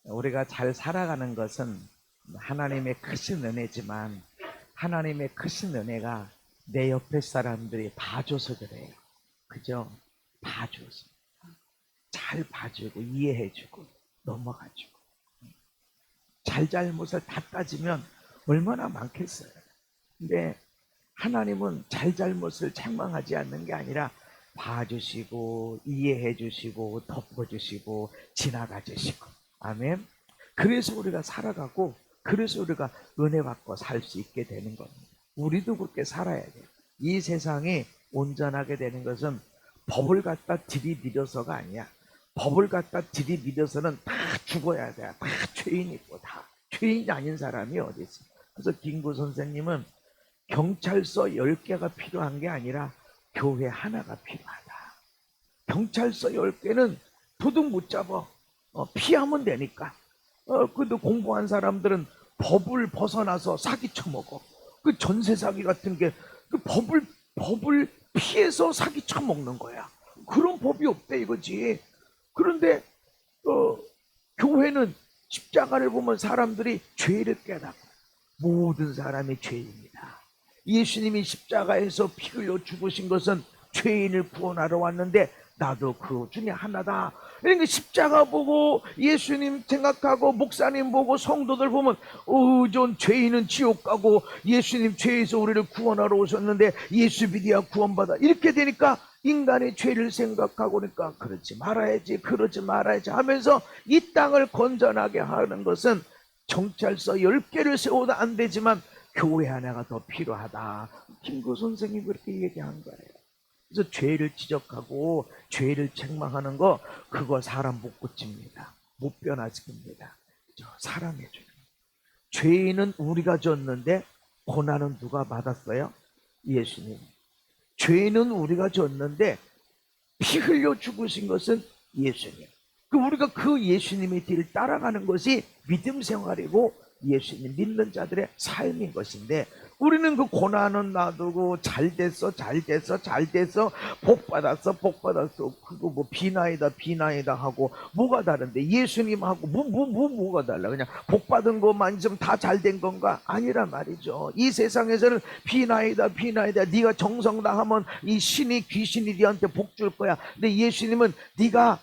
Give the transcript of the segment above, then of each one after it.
우리가 잘 살아가는 것은 하나님의 크신 은혜지만 하나님의 크신 은혜가 내 옆에 사람들이 봐줘서 그래요. 그죠? 봐줘서. 잘 봐주고 이해해주고 넘어가주고. 잘잘못을 다 따지면 얼마나 많겠어요. 근데 하나님은 잘잘못을 책망하지 않는 게 아니라 봐주시고 이해해주시고 덮어주시고 지나가주시고. 아멘. 그래서 우리가 살아가고 그래서 우리가 은혜 받고 살 수 있게 되는 겁니다. 우리도 그렇게 살아야 돼요. 이 세상이 온전하게 되는 것은 법을 갖다 들이밀어서가 아니야. 법을 갖다 들이밀어서는 다 죽어야 돼. 다 죄인이고 다 죄인이 아닌 사람이 어디 있어. 그래서 김구 선생님은 경찰서 10개가 필요한 게 아니라 교회 하나가 필요하다. 경찰서 10개는 도둑 못 잡아. 피하면 되니까. 근데 공부한 사람들은 법을 벗어나서 사기 쳐먹어. 그 전세 사기 같은 게 그 법을 피해서 사기 쳐먹는 거야. 그런 법이 없대 이거지. 그런데 교회는 십자가를 보면 사람들이 죄를 깨닫고 모든 사람이 죄입니다. 예수님이 십자가에서 피 흘려 죽으신 것은 죄인을 구원하러 왔는데 나도 그 중에 하나다. 그러니까 십자가 보고 예수님 생각하고 목사님 보고 성도들 보면 전 죄인은 지옥 가고 예수님 죄에서 우리를 구원하러 오셨는데 예수 믿어야 구원받아. 이렇게 되니까 인간의 죄를 생각하고 그러니까 그러지 말아야지 그러지 말아야지 하면서 이 땅을 건전하게 하는 것은 경찰서 10개를 세워도 안 되지만 교회 하나가 더 필요하다. 김구 선생님이 그렇게 얘기한 거예요. 그래서 죄를 지적하고 죄를 책망하는 거 그거 사람 못 고칩니다. 못 변화시킵니다. 사람의 죄. 죄인은 우리가 졌는데 고난은 누가 받았어요? 예수님. 죄인은 우리가 졌는데 피 흘려 죽으신 것은 예수님. 우리가 그 예수님의 뒤를 따라가는 것이 믿음 생활이고 예수님 믿는 자들의 삶인 것인데 우리는 그 고난은 놔두고 잘됐어 복받았어 그거 뭐 비나이다 하고 뭐가 다른데 예수님하고 뭐가 달라. 그냥 복받은 것만 좀 다 잘된 건가? 아니란 말이죠. 이 세상에서는 비나이다 네가 정성 다하면 이 신이 귀신이 네한테 복 줄 거야. 근데 예수님은 네가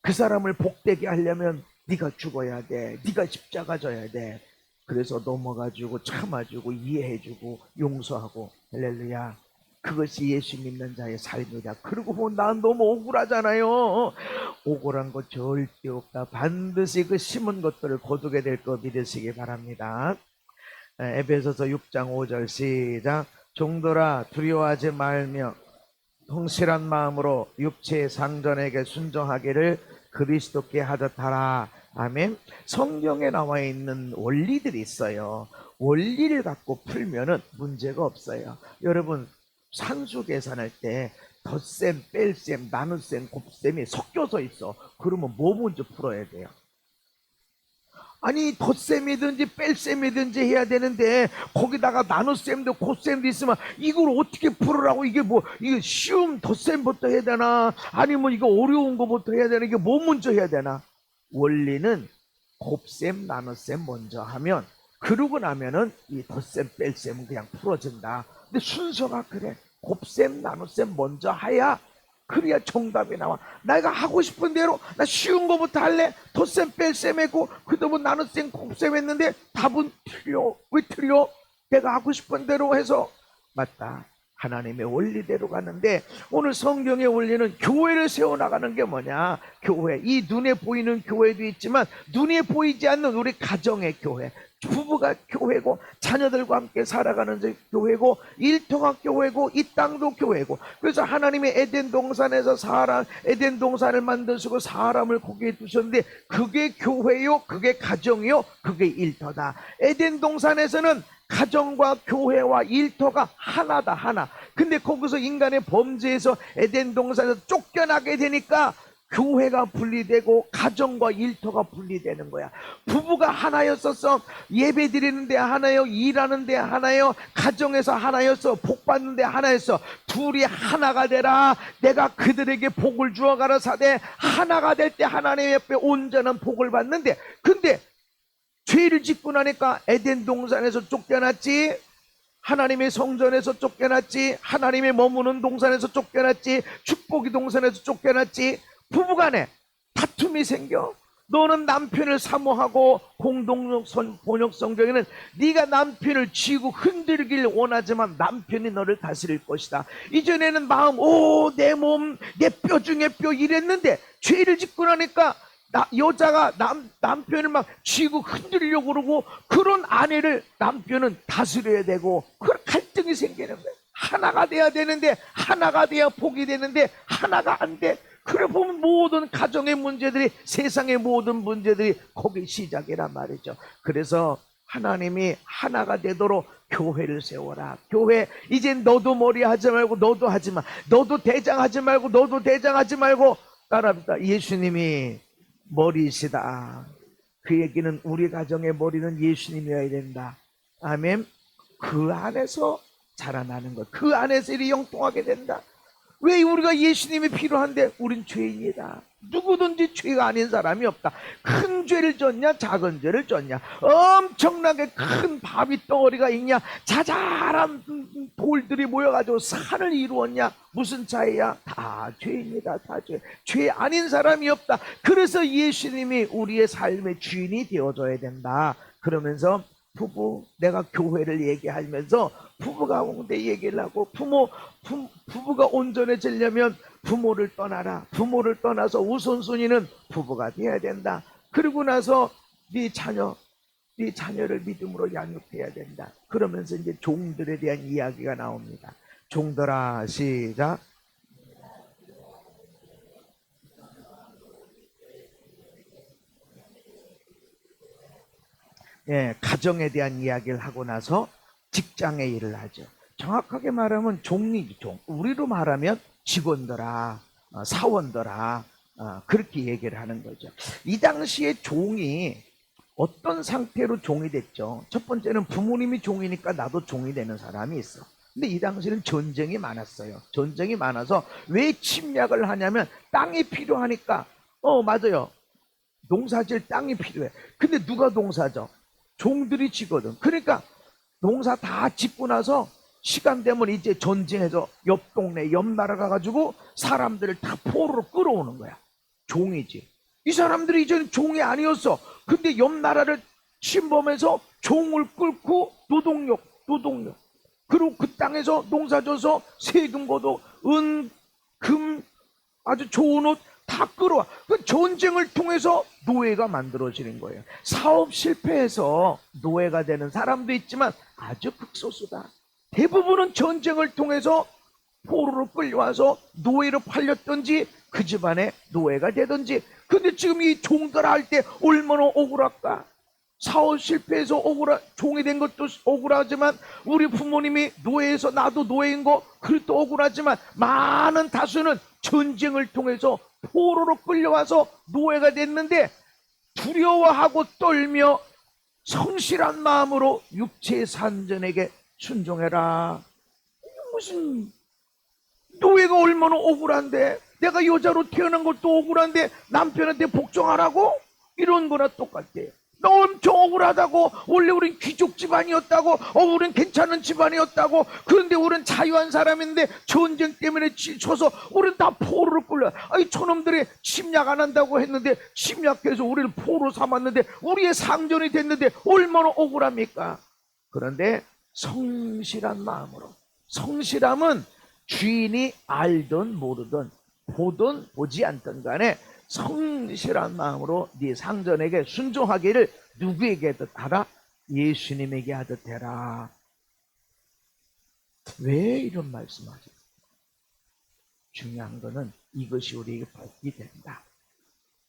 그 사람을 복되게 하려면 네가 죽어야 돼. 네가 십자가 져야 돼. 그래서 넘어가주고 참아주고 이해해주고 용서하고 할렐루야. 그것이 예수 믿는 자의 삶이다. 그리고 보면 난 너무 억울하잖아요. 억울한 거 절대 없다. 반드시 그 심은 것들을 거두게 될 거 믿으시기 바랍니다. 에베소서 6장 5절 시작. 종들아 두려워하지 말며 성실한 마음으로 육체의 상전에게 순종하기를 그리스도께 하듯 하라. 아멘. 성경에 나와 있는 원리들이 있어요. 원리를 갖고 풀면은 문제가 없어요. 여러분 산수 계산할 때 덧셈, 뺄셈, 나눗셈, 곱셈이 섞여서 있어. 그러면 뭐 먼저 풀어야 돼요? 아니 덧셈이든지 뺄셈이든지 해야 되는데 거기다가 나눗셈도 곱셈도 있으면 이걸 어떻게 풀으라고. 이게 쉬운 덧셈부터 해야 되나 아니면 이거 어려운 거부터 해야 되나. 이게 뭐 먼저 해야 되나. 원리는 곱셈 나눗셈 먼저 하면 그러고 나면은 이 덧셈 뺄셈은 그냥 풀어진다. 근데 순서가 그래. 곱셈 나눗셈 먼저 해야 그래야 정답이 나와. 내가 하고 싶은 대로 나 쉬운 거부터 할래. 덧셈 뺄셈 했고 그다음에 나눗셈 곱셈 했는데 답은 틀려. 왜 틀려? 내가 하고 싶은 대로 해서. 맞다. 하나님의 원리대로 가는데 오늘 성경의 원리는 교회를 세워나가는 게 뭐냐. 교회. 이 눈에 보이는 교회도 있지만 눈에 보이지 않는 우리 가정의 교회. 부부가 교회고 자녀들과 함께 살아가는 교회고 일터가 교회고 이 땅도 교회고. 그래서 하나님의 에덴 동산에서 에덴 동산을 만드시고 사람을 거기에 두셨는데 그게 교회요 그게 가정이요 그게 일터다. 에덴 동산에서는 가정과 교회와 일터가 하나다. 하나. 근데 거기서 인간의 범죄에서 에덴 동산에서 쫓겨나게 되니까 교회가 분리되고 가정과 일터가 분리되는 거야. 부부가 하나였었어. 예배 드리는데 하나요, 일하는데 하나요, 가정에서 하나였어, 복 받는데 하나였어. 둘이 하나가 되라. 내가 그들에게 복을 주어 가라사대. 하나가 될 때 하나님의 옆에 온전한 복을 받는데, 근데 죄를 짓고 나니까 에덴 동산에서 쫓겨났지, 하나님의 성전에서 쫓겨났지, 하나님의 머무는 동산에서 쫓겨났지, 축복의 동산에서 쫓겨났지. 부부간에 다툼이 생겨. 너는 남편을 사모하고, 공동역 번역 성경에는 네가 남편을 쥐고 흔들길 원하지만 남편이 너를 다스릴 것이다. 이전에는 마음, 오, 내 몸, 내 뼈 중에 뼈 이랬는데 죄를 짓고 나니까 여자가 남편을 막 쥐고 흔들려고 그러고, 그런 아내를 남편은 다스려야 되고, 그런 갈등이 생기는 거예요. 하나가 돼야 되는데, 하나가 돼야 복이 되는데 하나가 안 돼. 그래 보면 모든 가정의 문제들이, 세상의 모든 문제들이 거기 시작이란 말이죠. 그래서 하나님이 하나가 되도록 교회를 세워라. 교회, 이제 너도 머리 하지 말고 너도 하지 마. 너도 대장하지 말고 너도 대장하지 말고. 따라합니다. 예수님이 머리이시다. 그 얘기는 우리 가정의 머리는 예수님이어야 된다. 아멘. 그 안에서 자라나는 것, 그 안에서 일이 영통하게 된다. 왜 우리가 예수님이 필요한데? 우린 죄인이다. 누구든지 죄가 아닌 사람이 없다. 큰 죄를 졌냐, 작은 죄를 졌냐, 엄청나게 큰 바위 덩어리가 있냐, 자잘한 돌들이 모여가지고 산을 이루었냐, 무슨 차이야? 다 죄입니다. 다 죄 아닌 사람이 없다. 그래서 예수님이 우리의 삶의 주인이 되어줘야 된다. 그러면서 부부, 내가 교회를 얘기하면서 부부 가운데 얘기를 하고, 부부가 온전해지려면 부모를 떠나라. 부모를 떠나서 우선순위는 부부가 돼야 된다. 그리고 나서 네 자녀를 믿음으로 양육해야 된다. 그러면서 이제 종들에 대한 이야기가 나옵니다. 종들아, 시작. 예, 가정에 대한 이야기를 하고 나서 직장의 일을 하죠. 정확하게 말하면 종이죠. 종. 우리로 말하면 직원들아, 사원들아, 그렇게 얘기를 하는 거죠. 이 당시에 종이 어떤 상태로 종이 됐죠? 첫 번째는 부모님이 종이니까 나도 종이 되는 사람이 있어. 근데 이 당시에는 전쟁이 많았어요. 전쟁이 많아서 왜 침략을 하냐면 땅이 필요하니까. 맞아요. 농사질 땅이 필요해. 근데 누가 농사져? 종들이 지거든. 그러니까 농사 다 짓고 나서 시간 되면 이제 전쟁해서 옆 동네, 옆 나라 가가지고 사람들을 다 포로로 끌어오는 거야. 종이지. 이 사람들이 이제는 종이 아니었어. 근데 옆 나라를 침범해서 종을 끌고 노동력. 그리고 그 땅에서 농사져서 세금 걷어 은, 금, 아주 좋은 옷 다 끌어와. 그 전쟁을 통해서 노예가 만들어지는 거예요. 사업 실패해서 노예가 되는 사람도 있지만 아주 극소수다. 대부분은 전쟁을 통해서 포로로 끌려와서 노예로 팔렸든지 그 집안에 노예가 되든지. 근데 지금 이 종들 할 때 얼마나 억울할까. 사업 실패해서 종이 된 것도 억울하지만, 우리 부모님이 노예에서 나도 노예인 거 그것도 억울하지만, 많은 다수는 전쟁을 통해서 포로로 끌려와서 노예가 됐는데 두려워하고 떨며 성실한 마음으로 육체의 산전에게 순종해라. 무슨 노예가 얼마나 억울한데, 내가 여자로 태어난 것도 억울한데 남편한테 복종하라고? 이런 거나 똑같아요. 너 엄청 억울하다고. 원래 우린 귀족 집안이었다고. 우린 괜찮은 집안이었다고. 그런데 우린 자유한 사람인데 전쟁 때문에 지쳐서 우린 다 포로로 끌려. 아니, 저놈들이 침략 안 한다고 했는데 침략해서 우리를 포로 삼았는데 우리의 상전이 됐는데 얼마나 억울합니까? 그런데 성실한 마음으로. 성실함은 주인이 알든 모르든 보든 보지 않든 간에 성실한 마음으로 네 상전에게 순종하기를 누구에게 하듯 하라? 예수님에게 하듯 해라. 왜 이런 말씀하죠? 중요한 거는 이것이 우리에게 복이 된다.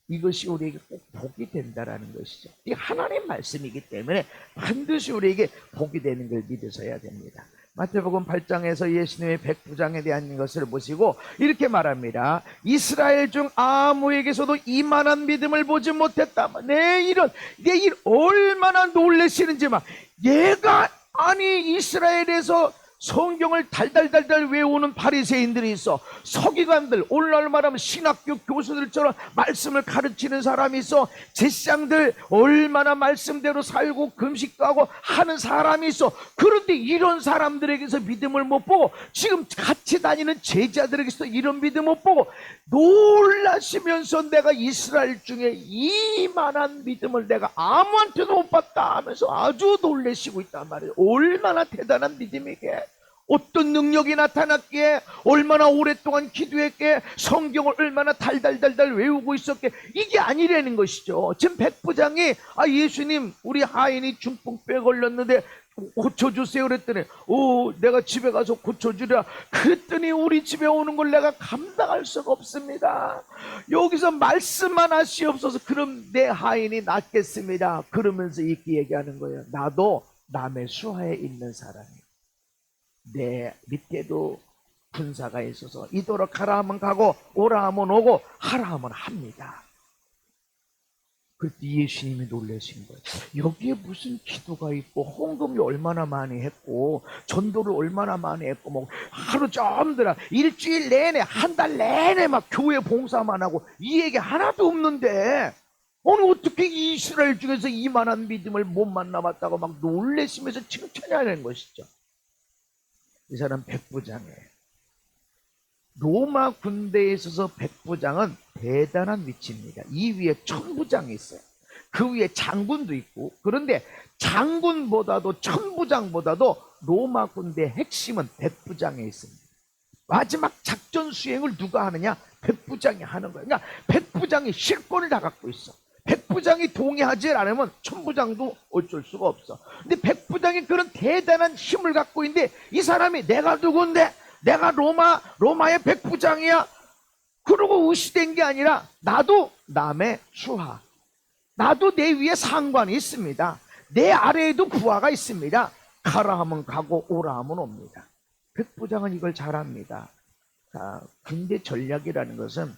이것이 우리에게 꼭 복이 된다라는 것이죠. 이 하나님 말씀이기 때문에 반드시 우리에게 복이 되는 걸 믿으셔야 됩니다. 마태복음 8장에서 예수님의 백부장에 대한 것을 보시고 이렇게 말합니다. 이스라엘 중 아무에게서도 이만한 믿음을 보지 못했다. 내 일 얼마나 놀라시는지 막 얘가 아니 이스라엘에서 성경을 달달달달 외우는 바리새인들이 있어. 서기관들, 오늘날 말하면 신학교 교수들처럼 말씀을 가르치는 사람이 있어. 제사장들 얼마나 말씀대로 살고 금식도 하고 하는 사람이 있어. 그런데 이런 사람들에게서 믿음을 못 보고 지금 같이 다니는 제자들에게서 이런 믿음 못 보고 놀라시면서 내가 이스라엘 중에 이만한 믿음을 내가 아무한테도 못 봤다 하면서 아주 놀라시고 있단 말이에요. 얼마나 대단한 믿음이게, 어떤 능력이 나타났기에, 얼마나 오랫동안 기도했기에, 성경을 얼마나 달달달달 외우고 있었기에, 이게 아니라는 것이죠. 지금 백부장이 예수님 우리 하인이 중풍병에 걸렸는데 고쳐주세요 그랬더니 내가 집에 가서 고쳐주랴 그랬더니 우리 집에 오는 걸 내가 감당할 수가 없습니다. 여기서 말씀만 하시옵소서. 그럼 내 하인이 낫겠습니다. 그러면서 이렇게 얘기하는 거예요. 나도 남의 수하에 있는 사람이에요. 내 밑에도 군사가 있어서 이도록 가라 하면 가고 오라 하면 오고 하라 하면 합니다. 그때 예수님이 놀라신 거예요. 여기에 무슨 기도가 있고 헌금이 얼마나 많이 했고 전도를 얼마나 많이 했고 뭐 하루 종일 일주일 내내 한 달 내내 막 교회 봉사만 하고 이 얘기 하나도 없는데 오늘 어떻게 이스라엘 중에서 이만한 믿음을 못 만나봤다고 막 놀라시면서 칭찬하는 것이죠. 이 사람 백부장이에요. 로마 군대에 있어서 백부장은 대단한 위치입니다. 이 위에 천부장이 있어요. 그 위에 장군도 있고. 그런데 장군보다도 천부장보다도 로마 군대의 핵심은 백부장에 있습니다. 마지막 작전 수행을 누가 하느냐? 백부장이 하는 거예요. 그러니까 백부장이 실권을 다 갖고 있어. 백부장이 동의하지 않으면 천부장도 어쩔 수가 없어. 근데 백부장이 그런 대단한 힘을 갖고 있는데 이 사람이 내가 누군데? 내가 로마의 백부장이야. 그러고 의시된 게 아니라 나도 남의 수하, 나도 내 위에 상관이 있습니다. 내 아래에도 부하가 있습니다. 가라 하면 가고 오라 하면 옵니다. 백부장은 이걸 잘합니다. 자, 군대 전략이라는 것은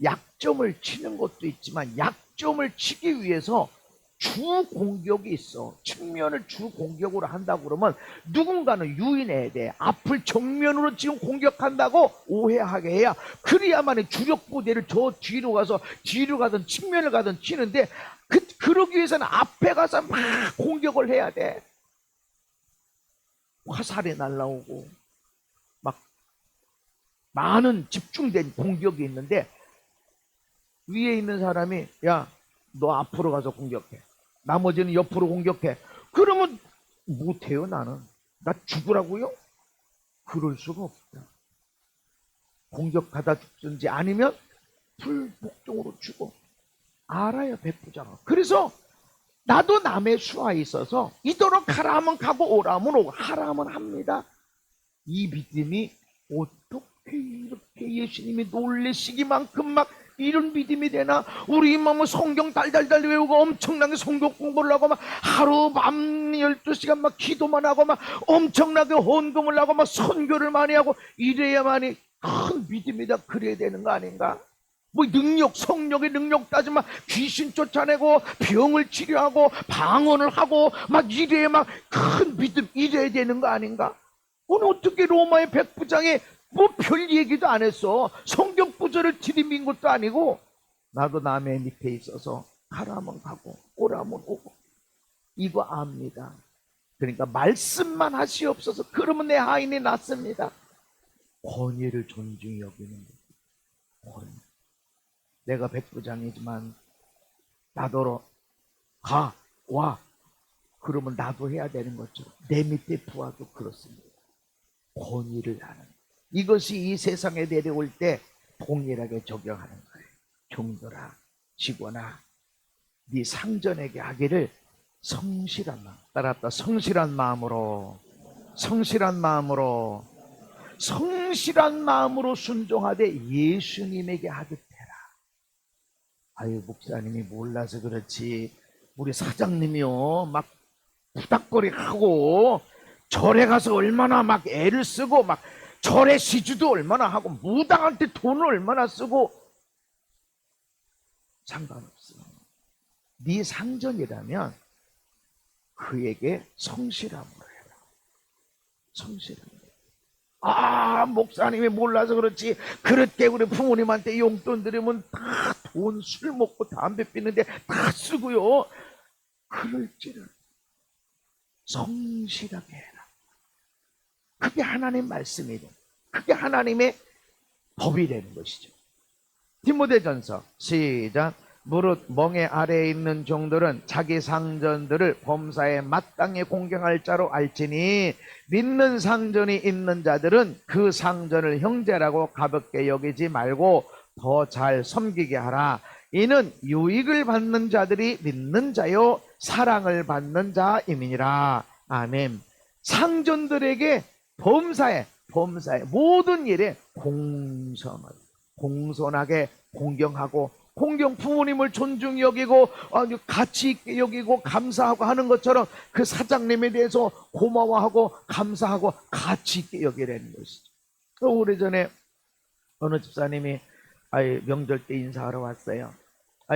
약점을 치는 것도 있지만 약점을 치기 위해서 주 공격이 있어. 측면을 주 공격으로 한다고 그러면 누군가는 유인해야 돼. 앞을 정면으로 지금 공격한다고 오해하게 해야 그래야만 주력 부대를 저 뒤로 가든 측면을 가든 치는데 그러기 위해서는 앞에 가서 막 공격을 해야 돼. 화살이 날라오고 막 많은 집중된 공격이 있는데 위에 있는 사람이 야, 너 앞으로 가서 공격해. 나머지는 옆으로 공격해. 그러면 못해요. 나는. 나 죽으라고요? 그럴 수가 없다. 공격하다 죽든지 아니면 불복종으로 죽어. 알아요, 백부장은. 그래서 나도 남의 수하에 있어서 이도록 가라 하면 가고 오라 하면 오고 하라 하면 합니다. 이 믿음이 어떻게 이렇게 예수님이 놀라시기만큼 막 이런 믿음이 되나? 우리 임마는 성경 달달달 외우고 엄청나게 성경 공부를 하고 막 하루 밤 12시간 막 기도만 하고 막 엄청나게 헌금을 하고 막 선교를 많이 하고 이래야만이 큰 믿음이다. 그래야 되는 거 아닌가? 뭐 성령의 능력 따지면 귀신 쫓아내고 병을 치료하고 방언을 하고 막 이래야 막 큰 믿음 이래야 되는 거 아닌가? 오늘 어떻게 로마의 백부장이 뭐 별 얘기도 안 했어. 성경 구절을 들이민 것도 아니고 나도 남의 밑에 있어서 가라면 가고 오라면 오고 이거 압니다. 그러니까 말씀만 하시옵소서. 그러면 내 하인이 낫습니다. 권위를 존중히 여기는 거예요. 내가 백부장이지만 나더러 가, 와. 그러면 나도 해야 되는 거죠. 내 밑에 부하도 그렇습니다. 권위를 하는. 이것이 이 세상에 내려올 때 동일하게 적용하는 거예요. 종들아, 직원아, 네 상전에게 하기를 성실한 마음. 따랐다. 성실한 마음으로 순종하되 예수님에게 하듯 해라. 아유, 목사님이 몰라서 그렇지 우리 사장님이요 막 부닥거리 하고 절에 가서 얼마나 막 애를 쓰고 막 절에 시주도 얼마나 하고 무당한테 돈을 얼마나 쓰고 상관없어. 네 상전이라면 그에게 성실함으로 해라. 성실함으로. 아, 목사님이 몰라서 그렇지. 그렇게 우리 부모님한테 용돈 드리면 다 돈, 술 먹고 담배 피는데 다 쓰고요. 그럴지는 성실하게 해라. 그게 하나님 말씀이고 그게 하나님의 법이 되는 것이죠. 디모데전서 시작. 무릇 멍에 아래에 있는 종들은 자기 상전들을 범사에 마땅히 공경할 자로 알지니 믿는 상전이 있는 자들은 그 상전을 형제라고 가볍게 여기지 말고 더 잘 섬기게 하라. 이는 유익을 받는 자들이 믿는 자요 사랑을 받는 자임이니라. 아멘. 상전들에게 범사에 모든 일에 공손하게 공경하고 공경, 부모님을 존중히 여기고 가치 있게 여기고 감사하고 하는 것처럼 그 사장님에 대해서 고마워하고 감사하고 가치 있게 여기라는 것이죠. 오래전에 어느 집사님이 명절 때 인사하러 왔어요.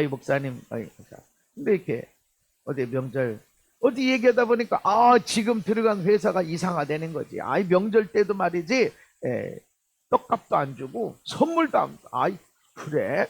목사님, 근데 이렇게 어디 명절 어디 얘기하다 보니까 지금 들어간 회사가 이상하다는 거지. 명절 때도 말이지 떡값도 안 주고 선물도 안 주고. 그래?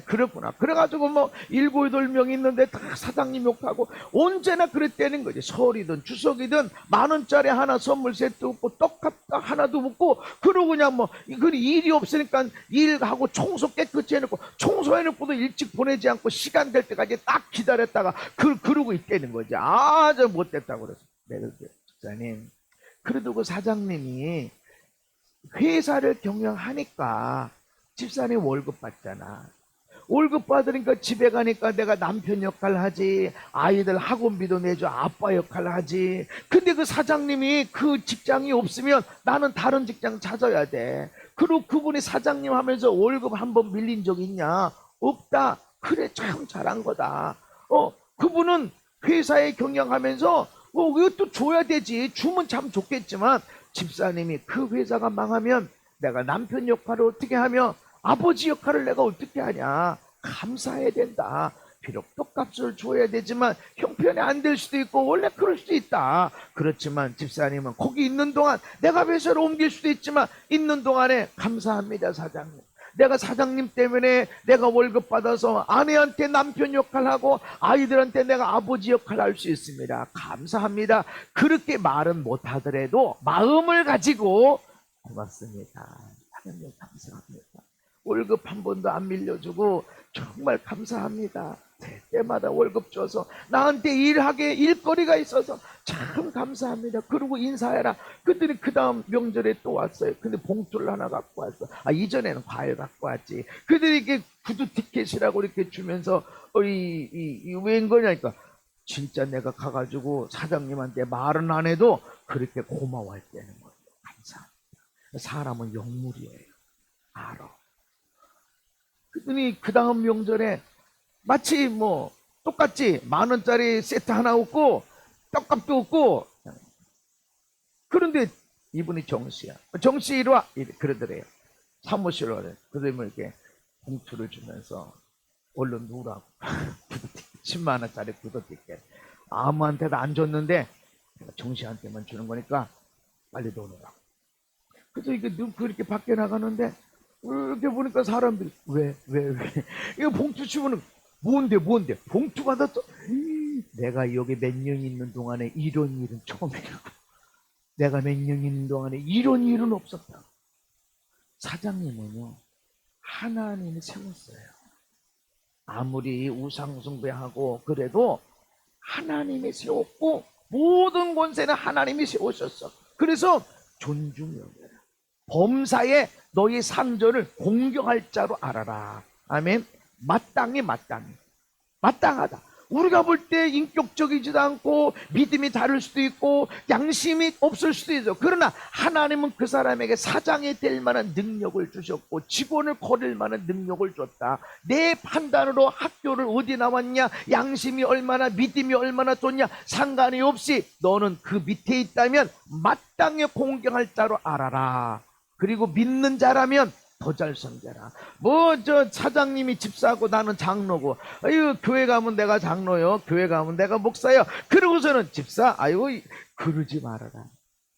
그랬구나. 그래가지고 뭐 7, 8명 있는데 다 사장님 욕하고 언제나 그랬다는 거지. 설이든 추석이든 10,000원짜리 하나 선물 세트 없고 떡값 하나도 없고 그러고 그냥 뭐 일이 없으니까 일하고 청소 깨끗이 해놓고 청소해놓고도 일찍 보내지 않고 시간 될 때까지 딱 기다렸다가 그러고 있다는 거지. 저 못됐다고 그랬어. 내가 집사님, 그래도 그 사장님이 회사를 경영하니까 집사님 월급 받잖아. 월급 받으니까 집에 가니까 내가 남편 역할 하지, 아이들 학원비도 내줘, 아빠 역할 하지. 근데 그 사장님이 그 직장이 없으면 나는 다른 직장 찾아야 돼. 그리고 그분이 사장님 하면서 월급 한번 밀린 적 있냐? 없다. 그래, 참 잘한 거다. 그분은 회사에 경영하면서 이것도 줘야 되지. 주면 참 좋겠지만 집사님이 그 회사가 망하면 내가 남편 역할을 어떻게 하며 아버지 역할을 내가 어떻게 하냐. 감사해야 된다. 비록 떡값을 줘야 되지만 형편이 안 될 수도 있고 원래 그럴 수도 있다. 그렇지만 집사님은 거기 있는 동안 내가 회사를 옮길 수도 있지만 있는 동안에 감사합니다 사장님. 내가 사장님 때문에 내가 월급 받아서 아내한테 남편 역할하고 아이들한테 내가 아버지 역할을 할 수 있습니다. 감사합니다. 그렇게 말은 못하더라도 마음을 가지고 고맙습니다. 하나님 감사합니다. 월급 한 번도 안 밀려주고 정말 감사합니다. 때마다 월급 줘서 나한테 일하게 일거리가 있어서 참 감사합니다. 그리고 인사해라. 그들이 그 다음 명절에 또 왔어요. 근데 봉투를 하나 갖고 왔어. 이전에는 과일 갖고 왔지. 그들이 이렇게 구두 티켓이라고 이렇게 주면서 웬 거냐니까 진짜 내가 가가지고 사장님한테 말은 안 해도 그렇게 고마워했다는 거예요. 감사합니다. 사람은 영물이에요. 알아. 그랬더니 그 다음 명절에 마치 뭐 똑같이 10,000원짜리 세트 하나 없고 떡값도 없고 그런데 이분이 정씨야. 정씨 이리 와. 그러더래요. 사무실로 와요. 그러면 이렇게 봉투를 주면서 얼른 누라고 10만원짜리 구두티켓 아무한테도 안 줬는데 정씨한테만 주는 거니까 빨리 놓으라고. 그래서 이게 그렇게 밖에 나가는데 이렇게 보니까 사람들이 왜 이거 봉투 주면은 뭔데 봉투 받았어. 내가 여기 몇 년 있는 동안에 이런 일은 처음이라고. 내가 몇 년 있는 동안에 이런 일은 없었다. 사장님은요 하나님이 세웠어요. 아무리 우상숭배하고 그래도 하나님이 세웠고 모든 권세는 하나님이 세우셨어. 그래서 존중여겨라. 범사에 너희 상전을 공경할 자로 알아라. 아멘. 마땅하다. 우리가 볼 때 인격적이지도 않고 믿음이 다를 수도 있고 양심이 없을 수도 있어. 그러나 하나님은 그 사람에게 사장이 될 만한 능력을 주셨고 직원을 거릴 만한 능력을 줬다. 내 판단으로 학교를 어디 나왔냐, 양심이 얼마나, 믿음이 얼마나 좋냐 상관이 없이 너는 그 밑에 있다면 마땅히 공경할 자로 알아라. 그리고 믿는 자라면 더 잘 섬겨라. 저 사장님이 집사고 나는 장로고, 아유 교회 가면 내가 장로요, 교회 가면 내가 목사요, 그러고서는 집사, 아유 그러지 말아라.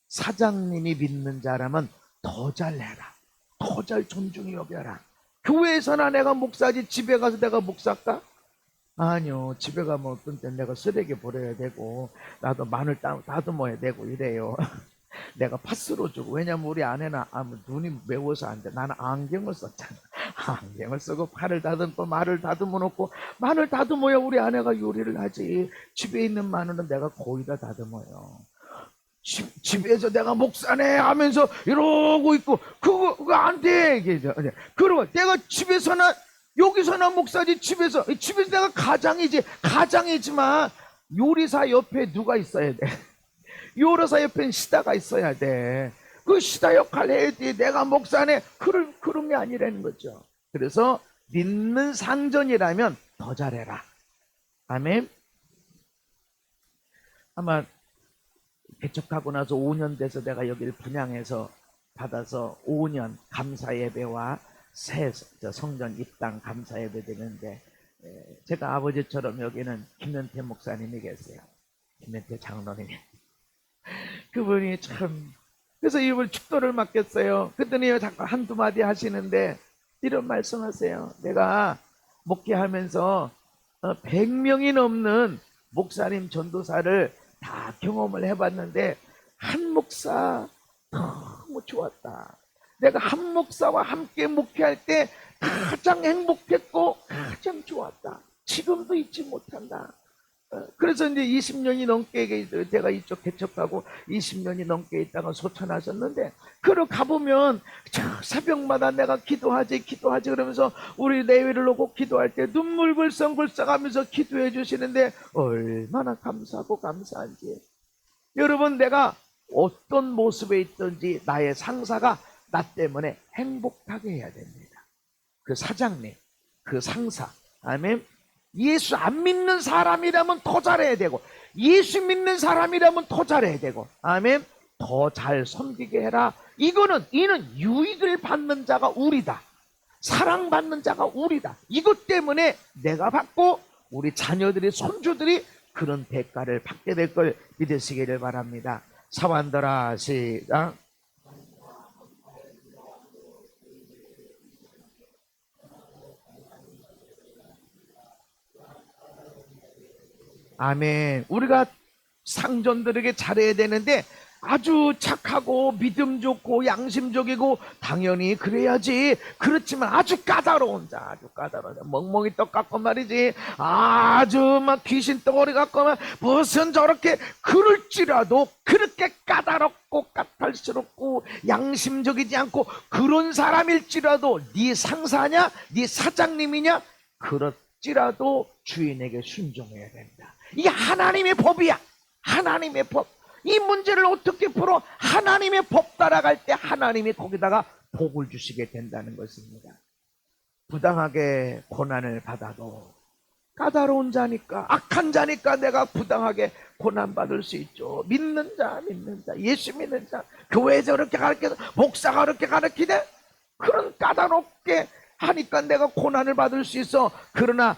사장님이 믿는 자라면 더 잘해라. 더 잘 존중히 여겨라. 교회에서나 내가 목사지 집에 가서 내가 목사일까? 아니요. 집에 가면 어떤 때 내가 쓰레기 버려야 되고 나도 마늘 다듬어야 되고 이래요. 내가 파스로 주고. 왜냐면 우리 아내는 눈이 매워서 안 돼. 나는 안경을 썼잖아. 안경을 쓰고 팔을 다듬고 말을 다듬어 놓고, 마늘 다듬어야 우리 아내가 요리를 하지. 집에 있는 마늘은 내가 거의 다 다듬어요. 집에서 내가 목사네 하면서 이러고 있고 그거 안 돼. 그리고 내가 집에서나 여기서나 목사지, 집에서 내가 가장이지만 요리사 옆에 누가 있어야 돼. 요리사 옆엔 시다가 있어야 돼. 그 시다 역할 해야 돼. 내가 목사네. 그런 게 아니라는 거죠. 그래서 믿는 상전이라면 더 잘해라. 아멘. 아마 개척하고 나서 5년 돼서 내가 여기를 분양해서 받아서 5년 감사 예배와 새 성전 입당 감사 예배 되는데, 제가 아버지처럼 여기는 김현태 목사님이 계세요. 김현태 장로님이. 그분이 참, 그래서 이분 축도를 맡겼어요. 그랬더니 자꾸 한두 마디 하시는데 이런 말씀하세요. 내가 목회하면서 100명이 넘는 목사님 전도사를 다 경험을 해봤는데 한 목사 너무 좋았다. 내가 한 목사와 함께 목회할 때 가장 행복했고 가장 좋았다. 지금도 잊지 못한다. 그래서 이제 20년이 넘게 제가 이쪽 개척하고 20년이 넘게 있다가 소천하셨는데, 그러 가보면 새벽마다 내가 기도하지 그러면서 우리 내외를 놓고 기도할 때 눈물 글썽글썽 하면서 기도해 주시는데 얼마나 감사하고 감사한지. 여러분, 내가 어떤 모습에 있든지 나의 상사가 나 때문에 행복하게 해야 됩니다. 그 사장님, 그 상사. 아멘. 예수 안 믿는 사람이라면 더 잘해야 되고, 예수 믿는 사람이라면 더 잘해야 되고, 아멘. 더 잘 섬기게 해라. 이는 유익을 받는 자가 우리다. 사랑받는 자가 우리다. 이것 때문에 내가 받고 우리 자녀들이, 손주들이 그런 대가를 받게 될 걸 믿으시기를 바랍니다. 사완들아, 시작. 아멘. 우리가 상전들에게 잘해야 되는데 아주 착하고 믿음 좋고 양심적이고 당연히 그래야지. 그렇지만 아주 까다로운 자, 아주 까다로운 자, 멍멍이 떡 같고 말이지, 아주 막 귀신 덩어리 같고 막 무슨 저렇게, 그럴지라도 그렇게 까다롭고 까탈스럽고 양심적이지 않고 그런 사람일지라도 네 상사냐 네 사장님이냐 그렇지라도 주인에게 순종해야 된다. 이게 하나님의 법이야. 하나님의 법. 이 문제를 어떻게 풀어? 하나님의 법 따라갈 때 하나님이 거기다가 복을 주시게 된다는 것입니다. 부당하게 고난을 받아도 까다로운 자니까, 악한 자니까 내가 부당하게 고난받을 수 있죠. 믿는 자, 예수 믿는 자, 교회에서 그렇게 가르쳐서 목사가 그렇게 가르치되 그런 까다롭게 하니까 내가 고난을 받을 수 있어. 그러나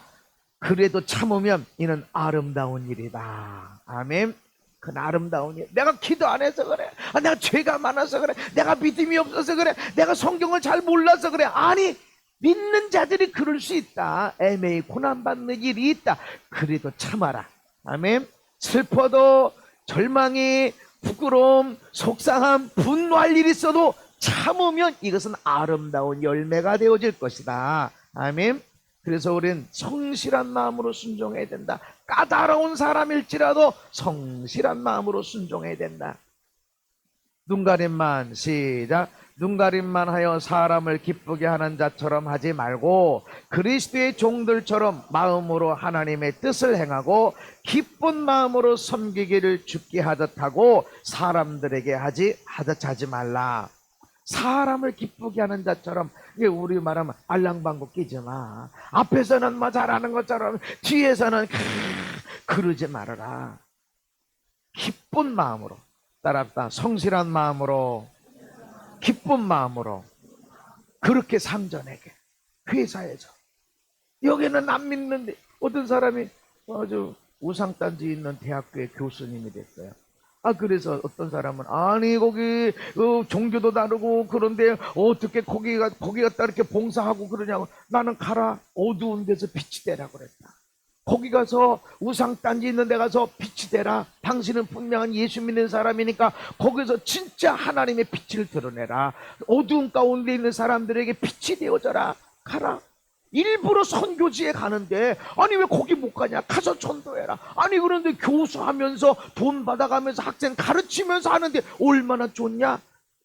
그래도 참으면 이는 아름다운 일이다. 아멘. 그건 아름다운 일. 내가 기도 안 해서 그래. 내가 죄가 많아서 그래. 내가 믿음이 없어서 그래. 내가 성경을 잘 몰라서 그래. 아니, 믿는 자들이 그럴 수 있다. 애매히 고난받는 일이 있다. 그래도 참아라. 아멘. 슬퍼도, 절망이, 부끄러움, 속상함, 분노할 일이 있어도 참으면 이것은 아름다운 열매가 되어질 것이다. 아멘. 그래서 우리는 성실한 마음으로 순종해야 된다. 까다로운 사람일지라도 성실한 마음으로 순종해야 된다. 눈 가림만, 시작. 눈가림만 하여 사람을 기쁘게 하는 자처럼 하지 말고 그리스도의 종들처럼 마음으로 하나님의 뜻을 행하고 기쁜 마음으로 섬기기를 죽게 하듯 하고 사람들에게 하듯 하지 말라. 사람을 기쁘게 하는 자처럼, 이게 우리 말하면 알랑방구 끼지 마. 앞에서는 뭐 잘하는 것처럼 뒤에서는 그러지 말아라. 기쁜 마음으로, 따라합시다. 성실한 마음으로, 기쁜 마음으로, 그렇게 상전에게, 회사에서. 여기는 안 믿는데 어떤 사람이 아주 우상단지 있는 대학교의 교수님이 됐어요. 그래서 어떤 사람은 아니 거기 종교도 다르고 그런데 어떻게 거기 갔다 이렇게 봉사하고 그러냐고. 나는 가라, 어두운 데서 빛이 되라 그랬다. 거기 가서 우상단지 있는 데 가서 빛이 되라. 당신은 분명한 예수 믿는 사람이니까 거기서 진짜 하나님의 빛을 드러내라. 어두운 가운데 있는 사람들에게 빛이 되어져라. 가라. 일부러 선교지에 가는데 아니 왜 거기 못 가냐? 가서 전도해라. 아니 그런데 교수하면서 돈 받아가면서 학생 가르치면서 하는데 얼마나 좋냐?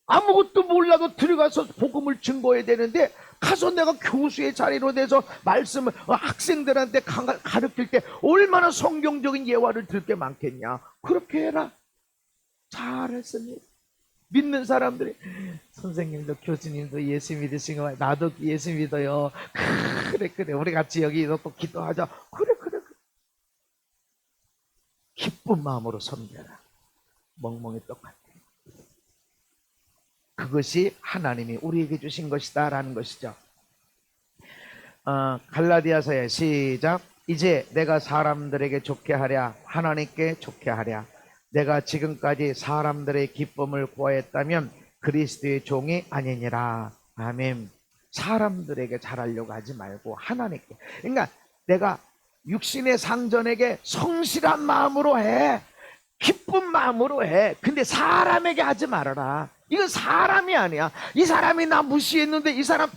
아무것도 몰라도 들어가서 복음을 증거해야 되는데 가서 내가 교수의 자리로 돼서 말씀을 학생들한테 가르칠 때 얼마나 성경적인 예화를 들을 게 많겠냐? 그렇게 해라. 잘했습니다. 믿는 사람들이 선생님도 교수님도 예수 믿으신 거 나도 예수 믿어요. 그래 우리 같이 여기서 또 기도하자. 그래 기쁜 마음으로 섬겨라. 멍멍이 똑같아. 그것이 하나님이 우리에게 주신 것이다 라는 것이죠. 갈라디아서의 시작. 이제 내가 사람들에게 좋게 하랴 하나님께 좋게 하랴. 내가 지금까지 사람들의 기쁨을 구하였다면 그리스도의 종이 아니니라. 아멘. 사람들에게 잘하려고 하지 말고 하나님께. 그러니까 내가 육신의 상전에게 성실한 마음으로 해. 기쁜 마음으로 해. 근데 사람에게 하지 말아라. 이건 사람이 아니야. 이 사람이 나 무시했는데, 이 사람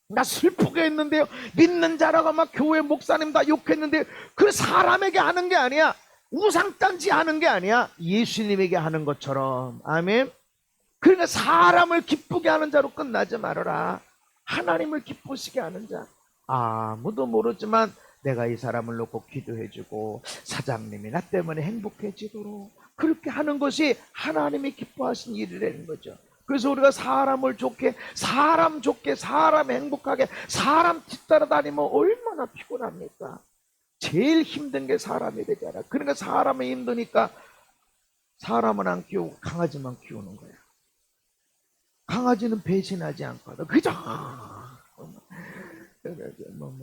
나 슬프게 했는데요, 믿는 자라고 막 교회 목사님 다 욕했는데, 그 사람에게 하는 게 아니야. 우상단지 하는 게 아니야. 예수님에게 하는 것처럼. 아멘. 그러니까 사람을 기쁘게 하는 자로 끝나지 말아라. 하나님을 기쁘시게 하는 자. 아무도 모르지만 내가 이 사람을 놓고 기도해주고 사장님이 나 때문에 행복해지도록 그렇게 하는 것이 하나님이 기뻐하신 일이라는 거죠. 그래서 우리가 사람을 좋게, 사람 좋게, 사람 행복하게, 사람 뒤따라다니면 얼마나 피곤합니까? 제일 힘든 게 사람이 되잖아. 그러니까 사람이 힘드니까 사람은 안 키우고 강아지만 키우는 거야. 강아지는 배신하지 않거든. 그죠?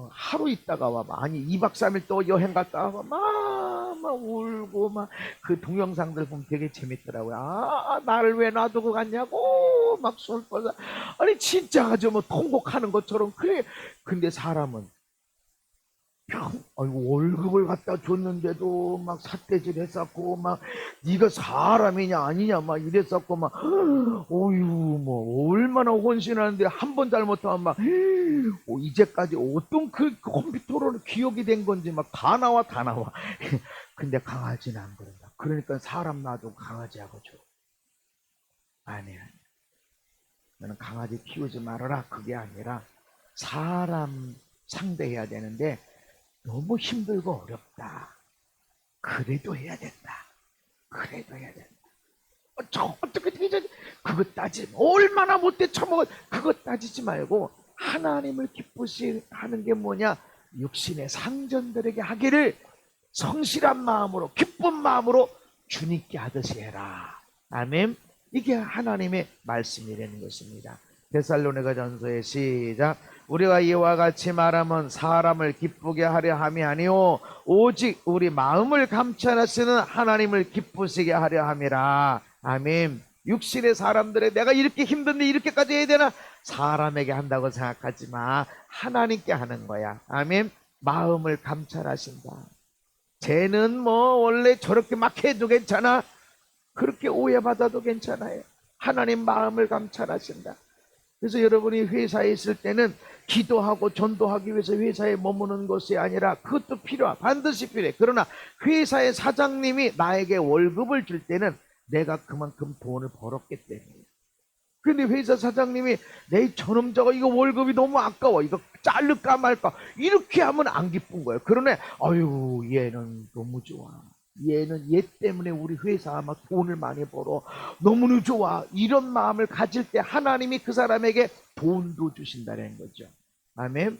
하루 있다가 와봐. 아니 2박 3일 또 여행 갔다 와봐. 막 울고 막 그 동영상들 보면 되게 재밌더라고요. 나를 왜 놔두고 갔냐고 막 슬퍼서. 아니 진짜 아주 뭐 통곡하는 것처럼 그래. 근데 사람은 아이고 월급을 갖다 줬는데도 막 삿대질 했었고 막 네가 사람이냐 아니냐 막 이랬었고 막 어휴 뭐 얼마나 헌신하는데 한 번 잘못하면 막 이제까지 어떤 그 컴퓨터로 기억이 된 건지 막 다 나와. 근데 강아지는 안 그런다. 그러니까 사람 놔두고 강아지하고 줘. 아니야. 너는 강아지 키우지 말아라. 그게 아니라 사람 상대해야 되는데 너무 힘들고 어렵다. 그래도 해야 된다. 어떻게 되지? 그거 따지면 얼마나 못돼 처먹어. 그거 따지지 말고 하나님을 기쁘시 하는 게 뭐냐? 육신의 상전들에게 하기를 성실한 마음으로 기쁜 마음으로 주님께 하듯이 해라. 아멘. 이게 하나님의 말씀이라는 것입니다. 데살로니가 전서의 시작. 우리가 이와 같이 말하면 사람을 기쁘게 하려 함이 아니오 오직 우리 마음을 감찰하시는 하나님을 기쁘시게 하려 함이라. 아멘. 육신의 사람들에 내가 이렇게 힘든데 이렇게까지 해야 되나? 사람에게 한다고 생각하지 마. 하나님께 하는 거야. 아멘. 마음을 감찰하신다. 쟤는 뭐 원래 저렇게 막 해도 괜찮아. 그렇게 오해받아도 괜찮아요. 하나님 마음을 감찰하신다. 그래서 여러분이 회사에 있을 때는 기도하고 전도하기 위해서 회사에 머무는 것이 아니라 그것도 필요하, 반드시 필요해. 그러나 회사의 사장님이 나에게 월급을 줄 때는 내가 그만큼 돈을 벌었기 때문에 근데 회사 사장님이 내 저놈 저거 이거 월급이 너무 아까워, 이거 자를까 말까, 이렇게 하면 안 기쁜 거예요. 그러네, 아유 얘는 너무 좋아, 얘는 얘 때문에 우리 회사 막 돈을 많이 벌어, 너무나 좋아, 이런 마음을 가질 때 하나님이 그 사람에게 돈도 주신다는 거죠. 아멘.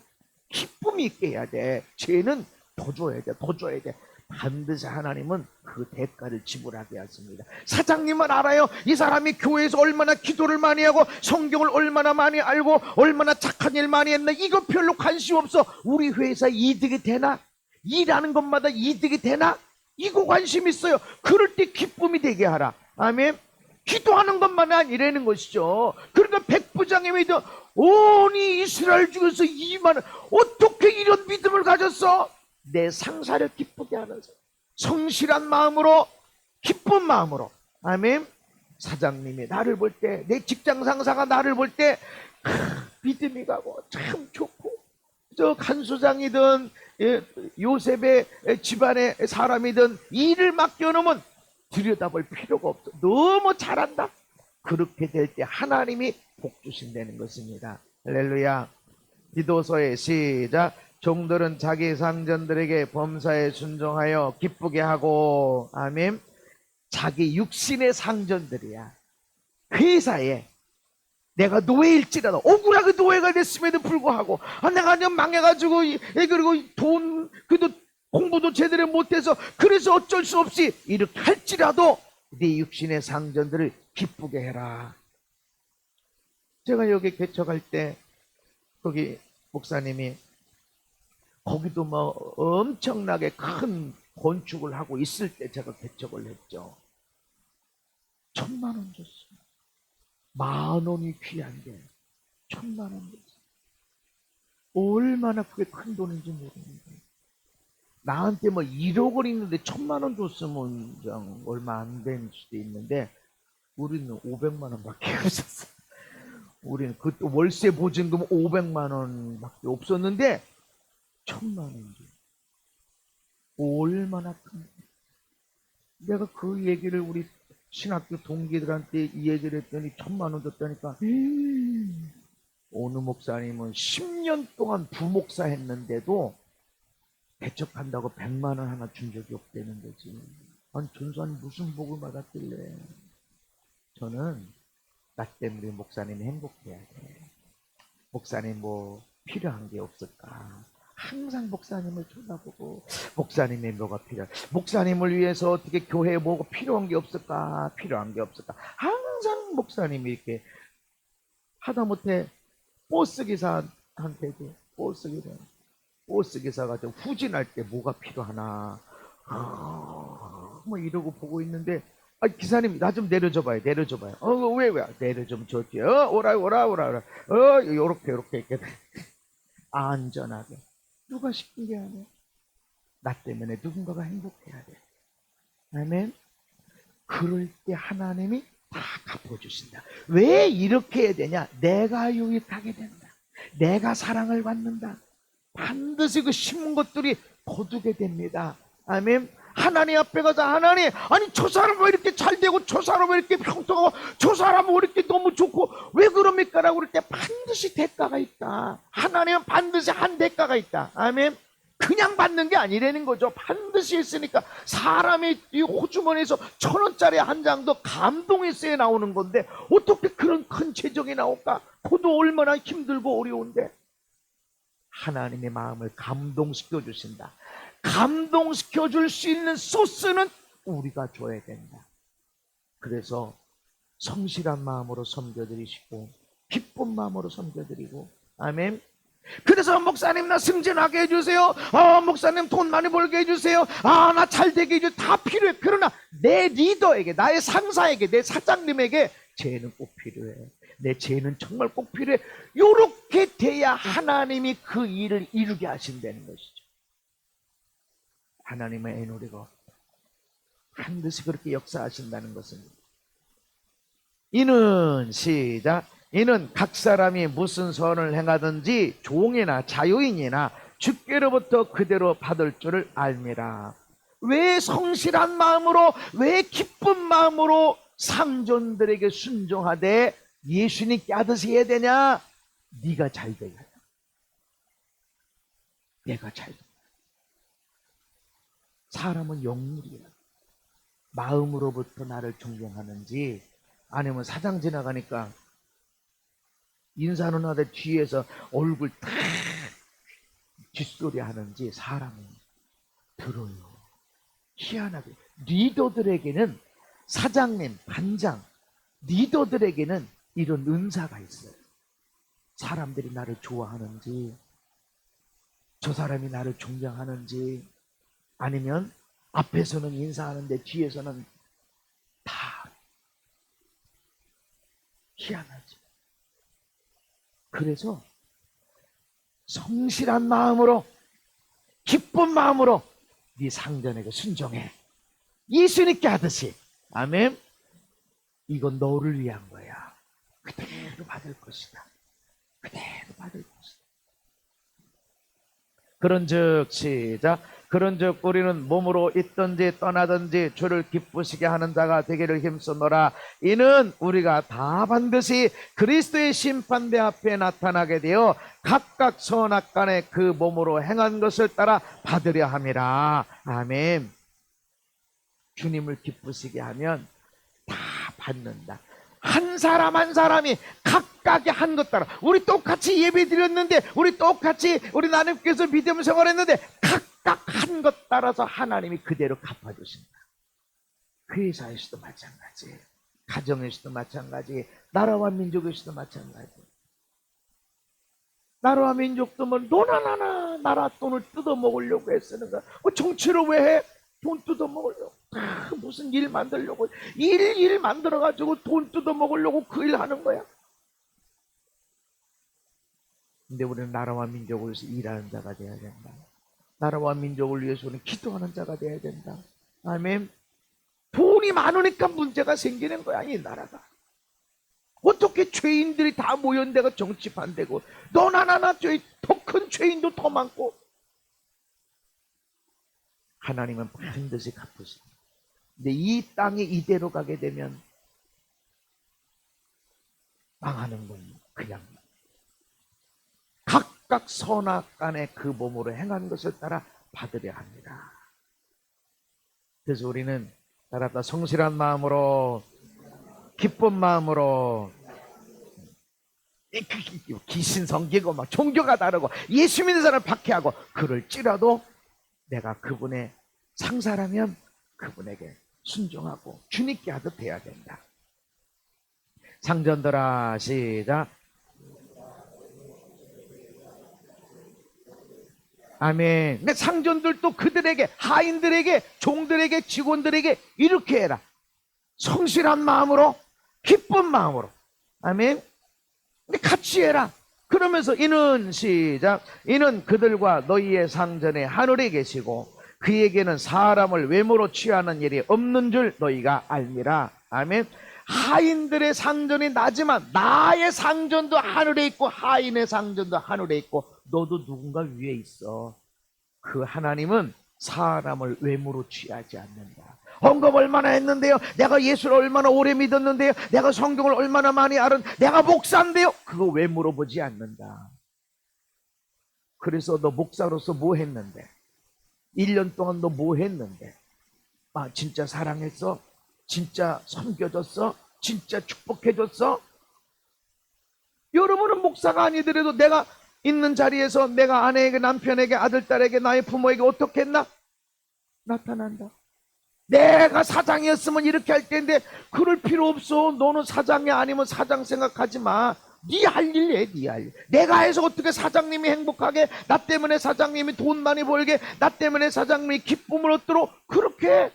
기쁨이 있게 해야 돼. 죄는 더 줘야 돼, 더 줘야 돼. 반드시 하나님은 그 대가를 지불하게 하십니다. 사장님은 알아요. 이 사람이 교회에서 얼마나 기도를 많이 하고 성경을 얼마나 많이 알고 얼마나 착한 일 많이 했나, 이거 별로 관심 없어. 우리 회사 이득이 되나? 일하는 것마다 이득이 되나? 이거 관심 있어요. 그럴 때 기쁨이 되게 하라. 아멘. 기도하는 것만 아니라는 것이죠. 그러니까 백부장의 믿음, 온 이스라엘 중에서 2만 원, 어떻게 이런 믿음을 가졌어? 내 상사를 기쁘게 하면서 성실한 마음으로, 기쁜 마음으로. 아멘. 사장님이 나를 볼 때, 내 직장 상사가 나를 볼 때 믿음이 가고 참 좋고, 저 간수장이든 요셉의 집안의 사람이든 일을 맡겨놓으면 들여다볼 필요가 없어. 너무 잘한다. 그렇게 될 때 하나님이 복 주신다는 것입니다. 할렐루야. 디도서의 시작. 종들은 자기 상전들에게 범사에 순종하여 기쁘게 하고. 아멘. 자기 육신의 상전들이야. 회사에 내가 노예일지라도, 억울하게 노예가 됐음에도 불구하고, 내가 그냥 망해가지고, 그리고 돈, 그래도 공부도 제대로 못해서, 그래서 어쩔 수 없이 이렇게 할지라도 네 육신의 상전들을 기쁘게 해라. 제가 여기 개척할 때 거기 목사님이 거기도 뭐 엄청나게 큰 건축을 하고 있을 때 제가 개척을 했죠. 1,000만 원 줬어요. 10,000원이 귀한데 1,000만 원 줬어요. 얼마나 그게 큰 돈인지 모르는데, 나한테 뭐 1억 원 있는데 1,000만 원 줬으면 그냥 얼마 안 된 수도 있는데, 우리는 500만 원밖에 없었어. 우리는 그 월세 보증금 500만 원밖에 없었는데 1,000만 원 줘. 얼마나 큰. 내가 그 얘기를 우리 신학교 동기들한테 이 얘기를 했더니 1,000만 원 줬다니까. 어느 목사님은 10년 동안 부목사 했는데도 개척한다고 100만 원 하나 준 적이 없다는 거지. 아니 전사님 무슨 복을 받았길래. 저는 나 때문에 목사님이 행복해야 돼. 목사님 뭐 필요한 게 없을까? 항상 목사님을 쳐다보고, 목사님의 뭐가 필요해, 목사님을 위해서 어떻게 교회에 뭐가 필요한 게 없을까, 필요한 게 없을까, 항상 목사님이 이렇게 하다못해 버스 기사한테도, 버스 기사가 좀 후진할 때 뭐가 필요하나, 뭐 이러고 보고 있는데, 기사님 나 좀 내려줘봐요. 왜 내려좀 줄게요. 오라 요렇게 안전하게. 누가 시킨 게 아니야. 나 때문에 누군가가 행복해야 돼. 아멘. 그럴 때 하나님이 다 갚아주신다. 왜 이렇게 해야 되냐? 내가 유익하게 된다. 내가 사랑을 받는다. 반드시 그 심은 것들이 거두게 됩니다. 아멘. 하나님 앞에 가서, 하나님, 아니 저 사람 왜 이렇게 잘 되고, 저 사람 왜 이렇게 평통하고, 저 사람 왜 이렇게 너무 좋고, 왜 그럽니까? 라고 그럴 때 반드시 대가가 있다. 하나님은 반드시 한 대가가 있다. 아멘. 그냥 받는 게 아니라는 거죠. 반드시 있으니까. 사람이 이 호주머니에서 1,000원짜리 한 장도 감동이 있어야 나오는 건데, 어떻게 그런 큰 재정이 나올까? 그도 얼마나 힘들고 어려운데. 하나님의 마음을 감동시켜 주신다. 감동시켜 줄 수 있는 소스는 우리가 줘야 된다. 그래서 성실한 마음으로 섬겨드리시고, 기쁜 마음으로 섬겨드리고. 아멘. 그래서 목사님 나 승진하게 해주세요. 목사님 돈 많이 벌게 해주세요. 나 잘 되게 해주세요. 다 필요해. 그러나 내 리더에게, 나의 상사에게, 내 사장님에게 죄는 꼭 필요해. 내 죄는 정말 꼭 필요해. 요렇게 돼야 하나님이 그 일을 이루게 하신다는 것이죠. 하나님의 애노리가 반드시 그렇게 역사하신다는 것입니다. 이는 시작. 이는 각 사람이 무슨 선을 행하든지 종이나 자유인이나 주께로부터 그대로 받을 줄을 알미라. 왜 성실한 마음으로, 왜 기쁜 마음으로 상전들에게 순종하되 예수님께 하듯이 해야 되냐? 네가 잘 돼야 돼. 내가 잘 돼. 사람은 영물이야. 마음으로부터 나를 존경하는지, 아니면 사장 지나가니까 인사는 하되 뒤에서 얼굴 탁 뒷소리 하는지 사람은 들어요. 희한하게 리더들에게는, 사장님, 반장, 리더들에게는 이런 은사가 있어요. 사람들이 나를 좋아하는지, 저 사람이 나를 존경하는지, 아니면 앞에서는 인사하는데 뒤에서는 다 희한하지. 그래서 성실한 마음으로, 기쁜 마음으로 네 상전에게 순종해. 예수님께 하듯이. 아멘. 이건 너를 위한 거야. 그대로 받을 것이다. 그대로 받을 것이다. 그런즉 시작. 그런즉 우리는 몸으로 있든지 떠나든지 주를 기쁘시게 하는 자가 되기를 힘쓰노라. 이는 우리가 다 반드시 그리스도의 심판대 앞에 나타나게 되어 각각 선악간에 그 몸으로 행한 것을 따라 받으려 함이라. 아멘. 주님을 기쁘시게 하면 다 받는다. 한 사람 한 사람이 각각의 한 것 따라, 우리 똑같이 예배 드렸는데, 우리 똑같이 우리 하나님께서 믿음 생활했는데 각각 한 것 따라서 하나님이 그대로 갚아주신다. 회사에서도 마찬가지, 가정에서도 마찬가지, 나라와 민족에서도 마찬가지. 나라와 민족도 뭐 너나 나라 돈을 뜯어먹으려고 애쓰는 거야. 정치를 왜 해? 돈 뜯어먹으려고. 무슨 일 만들려고, 일 만들어가지고 돈 뜯어먹으려고 그 일 하는 거야. 근데 우리는 나라와 민족을 위해서 일하는 자가 되어야 된다. 나라와 민족을 위해서 우리는 기도하는 자가 되어야 된다. 아멘. 돈이 많으니까 문제가 생기는 거야, 이 나라가. 어떻게 죄인들이 다 모였는 데가 정치판 되고, 너나 나나 더 큰 죄인도 더 많고. 하나님은 반드시 갚으신다. 근데 이 땅이 이대로 가게 되면 망하는 건 그냥 각각 선악간에 그 몸으로 행한 것을 따라 받으려 합니다. 그래서 우리는 따라다 성실한 마음으로, 기쁜 마음으로, 귀신 섬기고 막 종교가 다르고 예수 믿는 사람을 박해하고, 그럴지라도 내가 그분의 상사라면 그분에게 순종하고 주님께 하듯 돼야 된다. 상전들아 시작. 아멘. 근데 상전들도 그들에게, 하인들에게, 종들에게, 직원들에게 이렇게 해라. 성실한 마음으로, 기쁜 마음으로. 아멘. 근데 같이 해라. 그러면서 이는 시작. 이는 그들과 너희의 상전의 하늘에 계시고 그에게는 사람을 외모로 취하는 일이 없는 줄 너희가 알미라. 아멘. 하인들의 상전이 나지만 나의 상전도 하늘에 있고 하인의 상전도 하늘에 있고 너도 누군가 위에 있어. 그 하나님은 사람을 외모로 취하지 않는다. 헌금 얼마나 했는데요? 내가 예수를 얼마나 오래 믿었는데요? 내가 성경을 얼마나 많이 알은, 내가 목사인데요? 그거 외모로 보지 않는다. 그래서 너 목사로서 뭐 했는데? 1년 동안 너 뭐 했는데? 아, 진짜 사랑했어? 진짜 섬겨줬어? 진짜 축복해줬어? 여러분은 목사가 아니더라도 내가 있는 자리에서 내가 아내에게, 남편에게, 아들, 딸에게, 나의 부모에게 어떻게 했나? 나타난다. 내가 사장이었으면 이렇게 할 텐데 그럴 필요 없어. 너는 사장이 아니면 사장 생각하지 마. 네 할 일 해, 네 할 일. 내가 해서 어떻게 사장님이 행복하게, 나 때문에 사장님이 돈 많이 벌게, 나 때문에 사장님이 기쁨을 얻도록 그렇게.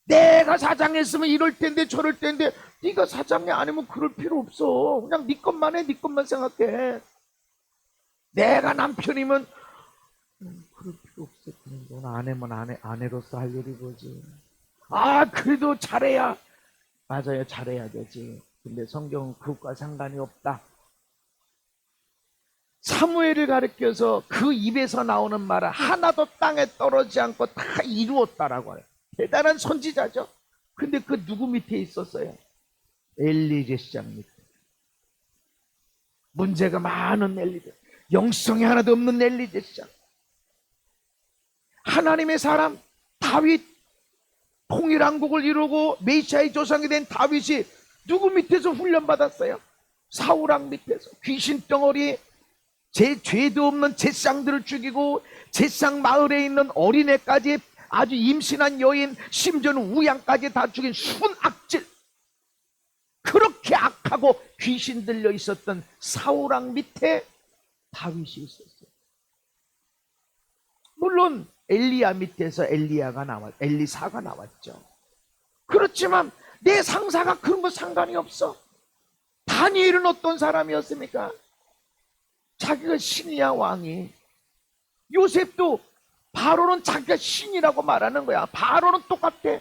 내가 사장했으면 이럴 텐데 저럴 텐데, 네가 사장이 아니면 그럴 필요 없어. 그냥 네 것만 해, 네 것만 생각해. 내가 남편이면 그럴 필요 없어. 그냥 넌 아내면 아내로서 할 일이 뭐지. 아, 그래도 잘해야. 맞아요, 잘해야 되지. 근데 성경은 그것과 상관이 없다. 사무엘을 가리켜서 그 입에서 나오는 말은 하나도 땅에 떨어지지 않고 다 이루었다라고 해요. 대단한 선지자죠. 근데 그 누구 밑에 있었어요? 엘리 제사장 밑에. 문제가 많은 엘리들, 영성이 하나도 없는 엘리제시장. 하나님의 사람 다윗, 통일왕국을 이루고 메시아의 조상이 된 다윗이 누구 밑에서 훈련받았어요? 사울왕 밑에서. 귀신 덩어리, 죄도 없는 제쌍들을 죽이고 제쌍 마을에 있는 어린애까지, 아주 임신한 여인, 심지어는 우양까지 다 죽인 순악질, 그렇게 악하고 귀신 들려 있었던 사울왕 밑에 다윗이 있었어요. 물론 엘리야 밑에서 엘리사가 나왔죠. 그렇지만 내 상사가 그런 거 상관이 없어. 다니엘은 어떤 사람이었습니까? 자기가 신이야, 왕이. 요셉도 바로는 자기가 신이라고 말하는 거야. 바로는 똑같아.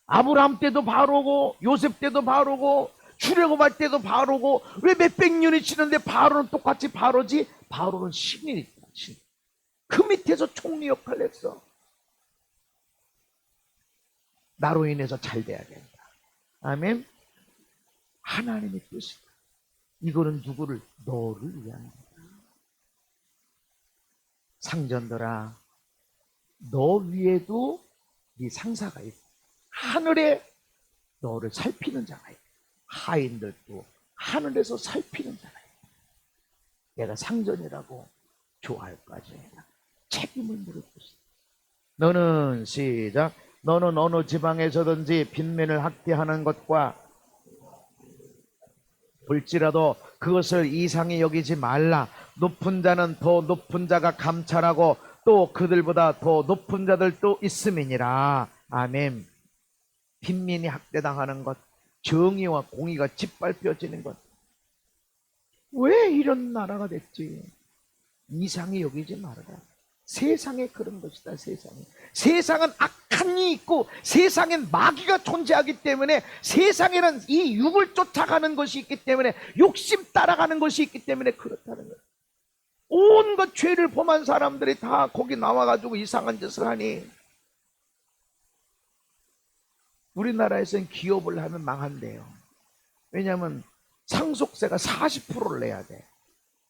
아브라함 때도 바로고, 요셉 때도 바로고, 출애굽할 때도 바로고. 왜 몇백 년이 지났는데 바로는 똑같이 바로지? 바로는 신이니까. 신. 그 밑에서 총리 역할을 했어. 나로 인해서 잘 돼야 된다. 아멘. 하나님의 뜻이다. 이거는 누구를? 너를 위한 거다. 상전들아, 너 위에도 네 상사가 있고 하늘에 너를 살피는 자가 있고 하인들도 하늘에서 살피는 자가 있고, 내가 상전이라고 좋아할까지 해라. 책임을 물을 것이다. 너는 시작. 너는 어느 지방에서든지 빈민을 학대하는 것과 볼지라도 그것을 이상히 여기지 말라. 높은 자는 더 높은 자가 감찰하고 또 그들보다 더 높은 자들도 있음이니라. 아멘. 빈민이 학대당하는 것, 정의와 공의가 짓밟혀지는 것, 왜 이런 나라가 됐지? 이상히 여기지 말아라. 세상에 그런 것이다. 세상은 악한 이 있고 세상엔 마귀가 존재하기 때문에, 세상에는 이 육을 쫓아가는 것이 있기 때문에, 욕심 따라가는 것이 있기 때문에 그렇다는 거예요. 온갖 죄를 범한 사람들이 다 거기 나와가지고 이상한 짓을 하니, 우리나라에서는 기업을 하면 망한대요. 왜냐하면 상속세가 40%를 내야 돼.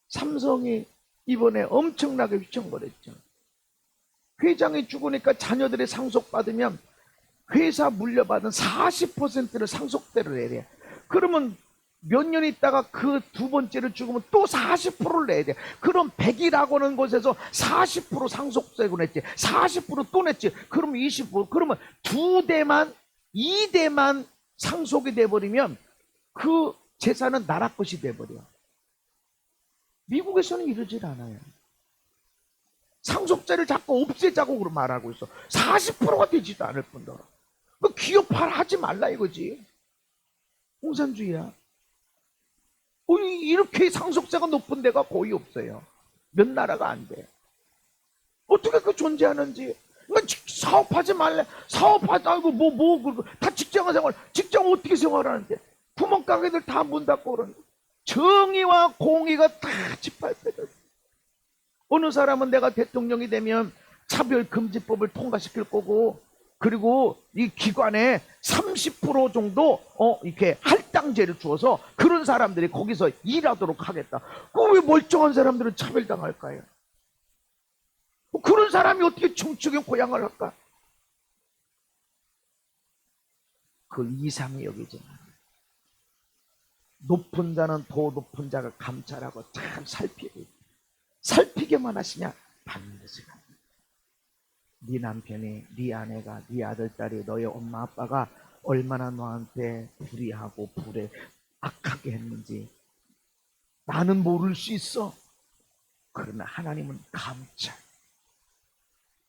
삼성이 이번에 엄청나게 휘청거렸죠. 회장이 죽으니까 자녀들이 상속받으면 회사 물려받은 40%를 상속세를 내야 돼. 그러면 몇 년 있다가 그 두 번째를 죽으면 또 40%를 내야 돼. 그럼 100이라고 하는 곳에서 40% 상속세고 냈지. 40%또 냈지. 그럼 20%. 그러면 2대만 상속이 돼버리면 그 재산은 나라 것이 돼버려. 미국에서는 이러질 않아요. 상속자를 자꾸 없애자고 말하고 있어. 40%가 되지도 않을 뿐더러. 그 기업화 하지 말라 이거지. 공산주의야. 이렇게 상속자가 높은 데가 거의 없어요. 몇 나라가 안 돼. 어떻게 그 존재하는지. 그러니까 사업하지 말래. 사업하자고 다 직장 어떻게 생활하는데. 구멍가게들 다 문 닫고 그러는데. 정의와 공의가 다 짓밟혀져. 어느 사람은 내가 대통령이 되면 차별금지법을 통과시킬 거고, 그리고 이 기관에 30% 정도 이렇게 할당제를 주어서 그런 사람들이 거기서 일하도록 하겠다. 왜 멀쩡한 사람들은 차별당할까요? 그런 사람이 어떻게 정치적인 고향을 할까? 그 이상이 여기지 마. 높은 자는 더 높은 자가 감찰하고 참 살피게만 하시냐? 반드시 갑니다. 네 남편이, 네 아내가, 네 아들, 딸이, 너의 엄마, 아빠가 얼마나 너한테 불의하고 악하게 했는지 나는 모를 수 있어. 그러나 하나님은 감찰,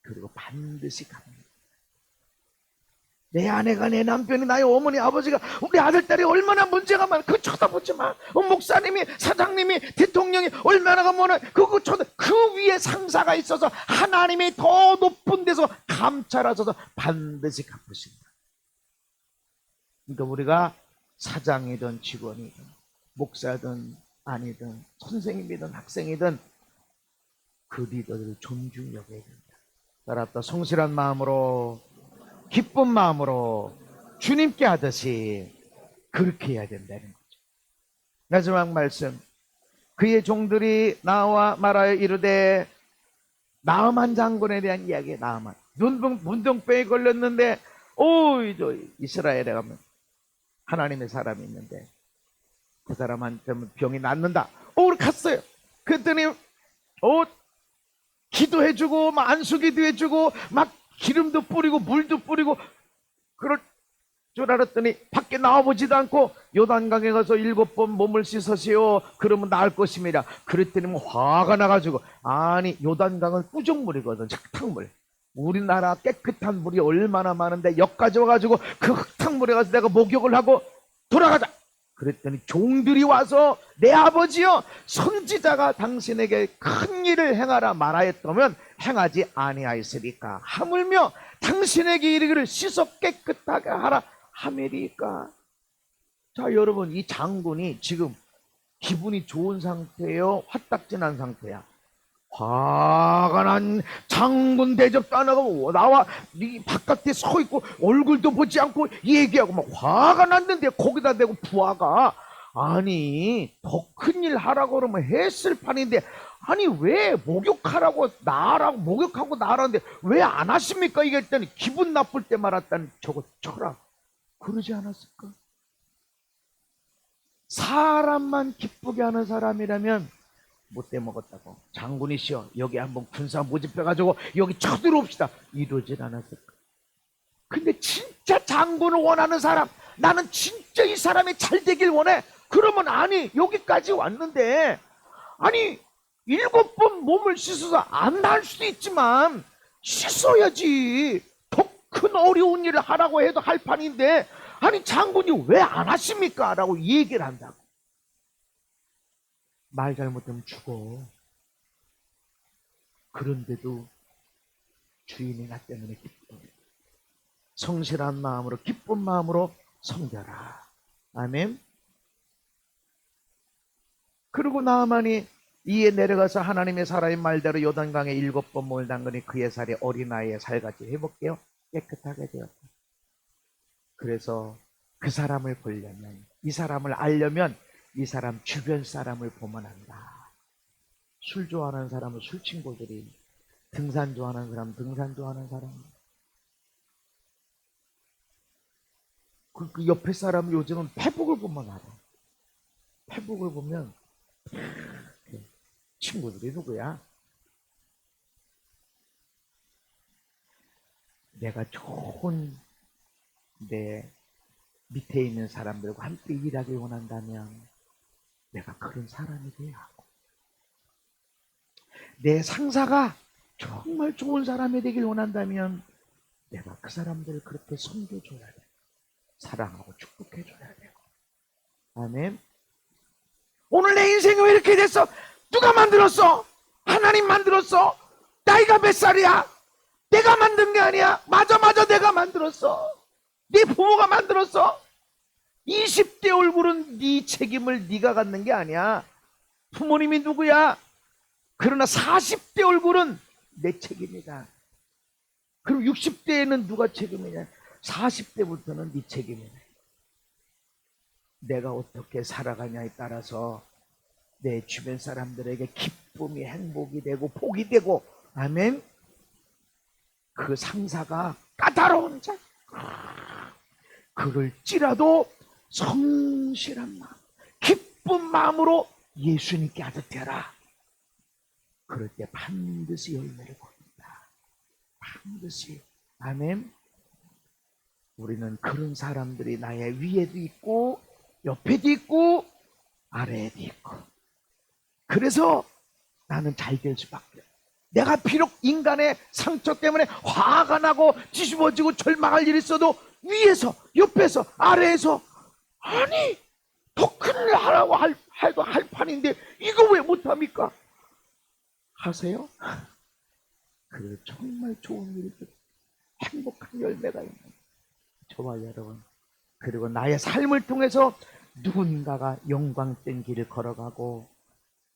그리고 반드시 갑니다. 내 아내가, 내 남편이, 나의 어머니, 아버지가, 우리 아들, 딸이 얼마나 문제가 많아. 그거 쳐다보지 마. 목사님이, 사장님이, 대통령이 얼마나 많아. 그 위에 상사가 있어서 하나님이 더 높은 데서 감찰하셔서 반드시 갚으신다. 그러니까 우리가 사장이든 직원이든 목사든 아니든 선생님이든 학생이든 그 리더들을 존중 여겨야 된다. 따라서 성실한 마음으로, 기쁜 마음으로 주님께 하듯이 그렇게 해야 된다는 거죠. 마지막 말씀, 그의 종들이 나와 말하여 이르되, 나아만 장군에 대한 이야기에 나아만 문둥병에 걸렸는데, 저 이스라엘에 가면 하나님의 사람이 있는데 그 사람한테 병이 낫는다. 우리 갔어요. 그랬더니 기도해주고 막 안수기도 해주고 막 기름도 뿌리고 물도 뿌리고 그럴 줄 알았더니 밖에 나와보지도 않고 요단강에 가서 7번 몸을 씻으시오. 그러면 나을 것입니다. 그랬더니 화가 나가지고, 아니 요단강은 꾸정물이거든. 흙탕물. 우리나라 깨끗한 물이 얼마나 많은데 여기까지 와가지고 그 흙탕물에 가서 내가 목욕을 하고 돌아가자. 그랬더니 종들이 와서, 내 아버지여, 선지자가 당신에게 큰 일을 행하라 말하였다면 행하지 아니하였으리까? 하물며 당신에게 이르기를 씻어 깨끗하게 하라 하매리까? 자, 여러분, 이 장군이 지금 기분이 좋은 상태예요? 화딱지난 상태야? 화가 난 장군 대접도 안 하고 나와 바깥에 서 있고 얼굴도 보지 않고 얘기하고 막 화가 났는데 거기다 대고 부하가, 아니 더 큰일 하라고 그러면 했을 판인데, 아니 왜 목욕하라고 나라고 목욕하고 나라는데 왜 안 하십니까? 이게 했더니 기분 나쁠 때 말았다니, 저거 쳐라. 그러지 않았을까? 사람만 기쁘게 하는 사람이라면 못돼 먹었다고, 장군이시여 여기 한번 군사 모집해가지고 여기 쳐들어옵시다, 이러질 않았을까? 근데 진짜 장군을 원하는 사람, 나는 진짜 이 사람이 잘 되길 원해. 그러면, 아니 여기까지 왔는데, 아니 7번 몸을 씻어서 안 날 수도 있지만 씻어야지. 더 큰 어려운 일을 하라고 해도 할 판인데, 아니 장군이 왜 안 하십니까? 라고 얘기를 한다고. 말 잘못하면 죽어. 그런데도 주인이 나 때문에 기뻐. 성실한 마음으로, 기쁜 마음으로 섬겨라. 아멘. 그리고 나아만이 이에 내려가서 하나님의 사람의 말대로 요단강에 7번 몸을 담그니 그의 살이 어린아이의 살같이 회복되어 깨끗하게 되었다. 그래서 그 사람을 보려면, 이 사람을 알려면 이 사람 주변 사람을 보면 안다. 술 좋아하는 사람은 술 친구들이, 등산 좋아하는 사람은 등산 좋아하는 사람, 그 옆에 사람은 요즘은 페북을 보면 알아. 페북을 보면 친구들이 누구야? 내가 좋은 내 밑에 있는 사람들과 함께 일하길 원한다면 내가 그런 사람이 돼야 하고, 내 상사가 정말 좋은 사람이 되길 원한다면 내가 그 사람들을 그렇게 섬겨줘야 돼. 사랑하고 축복해줘야 돼요. 아멘. 오늘 내 인생이 왜 이렇게 됐어? 누가 만들었어? 하나님 만들었어. 나이가 몇 살이야? 내가 만든 게 아니야. 맞아 내가 만들었어. 네 부모가 만들었어. 20대 얼굴은 네 책임을 네가 갖는 게 아니야. 부모님이 누구야? 그러나 40대 얼굴은 내 책임이다. 그럼 60대에는 누가 책임이냐? 40대부터는 네 책임이네. 내가 어떻게 살아가냐에 따라서 내 주변 사람들에게 기쁨이, 행복이 되고 복이 되고, 아멘. 그 상사가 까다로운 자, 그럴지라도 성실한 마음, 기쁜 마음으로 예수님께 아득해라. 그럴 때 반드시 열매를 거둔다. 반드시. 아멘. 우리는 그런 사람들이 나의 위에도 있고 옆에도 있고 아래에도 있고, 그래서 나는 잘 될 수밖에. 내가 비록 인간의 상처 때문에 화가 나고 뒤집어지고 절망할 일이 있어도 위에서, 옆에서, 아래에서, 아니 더 큰 일 하라고 할 판인데 이거 왜 못합니까? 하세요. 그 정말 좋은 일들, 행복한 열매가 있는 저와 여러분, 그리고 나의 삶을 통해서 누군가가 영광된 길을 걸어가고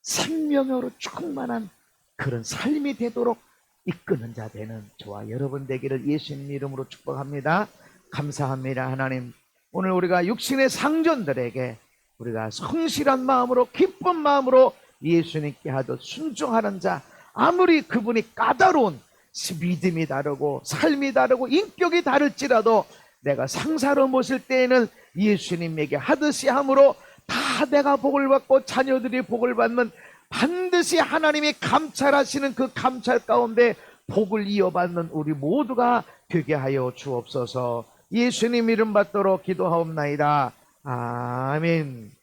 생명으로 충만한 그런 삶이 되도록 이끄는 자 되는 저와 여러분 되기를 예수님 이름으로 축복합니다. 감사합니다. 하나님, 오늘 우리가 육신의 상전들에게 우리가 성실한 마음으로, 기쁜 마음으로 예수님께 하듯 순종하는 자, 아무리 그분이 까다로운 믿음이 다르고 삶이 다르고 인격이 다를지라도 내가 상사로 모실 때에는 예수님에게 하듯이 함으로 다 내가 복을 받고 자녀들이 복을 받는, 반드시 하나님이 감찰하시는 그 감찰 가운데 복을 이어받는 우리 모두가 되게 하여 주옵소서. 예수님 이름 받도록 기도하옵나이다. 아멘.